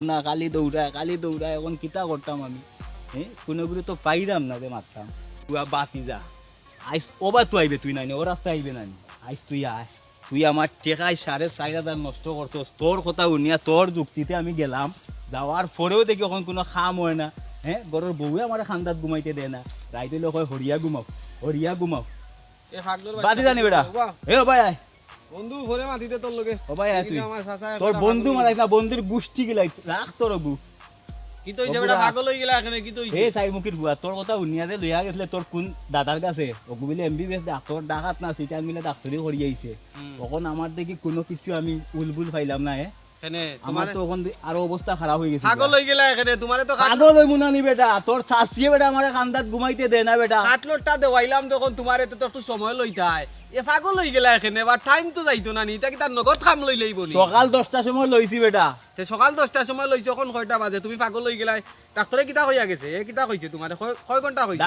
না কালি দৌড়ায় এখন কিতা করতাম আমি হ্যাঁ কোনো গুলো তো পাইরাম না রে মারতাম তুই বাতি যা আইস ওবার তুই আইবে তুই নাই ও রাস্তা আইবে না আইস তুই আয় তুই আমার টেকায় 4,500 নষ্ট করছস তোর কথা উনিয়া তোর যুক্তিতে আমি গেলাম যাওয়ার পরেও দেখি এখন কোনো খাম হয় না হ্যাঁ ঘরের বউয়ে আমার খান্দাত ঘুমাইতে দেয় না রাইতে লোক হয় হরিয়া ঘুমাও বাতি জানি বেটা এ ও ভাই আয় বন্ধু ভরে মাটিতে তোর লগে ও ভাই আয় তুই আমার চাচা তোর বন্ধু মারাই না বন্ধুর গোষ্ঠী গিলাই রাখ তোর বউ কি তো হইছে বেটা পাগল হই গেলা এখানে কি তো হইছে এ চাই মুখির বুয়া তোর কথা উনিয়াতে লইয়া গেছিলে তোর কোন দাদার কাছে ওকে বলে এমবিবিএস ডাক্তার ডাকাত না সেটা মিলে ডাক্তারি করি আইছে তখন আমার দেখি কোনো কিছু আমি উলবুল পাইলাম না এখানে আমার তোমার তো ওখান আরো অবস্থা খারাপ হয়ে গেছে পাগল হই গেলা এখানে তোমারে তো পাগল হই মুনানি বেটা তোর শাসিয়ে বেটা আমার কান্দাত ঘুমাইতে দে না বেটা কাটলটটা দেওয়াইলাম যখন তোমারে তো একটু সময় লইতাই এ পাগল হই গেলা এখানে বা টাইম তো যাইতো না নি তা কি তার নগদ কাম লই লইব নি সকাল 10টার সময় লইছি বেটা তে সকাল 10টার সময় লইছো এখন কয়টা বাজে তুমি পাগল হই গেলা ডাক্তারে কিতা কইয়া গেছে এ কিতা কইছে তোমারে কয় ঘন্টা কইছে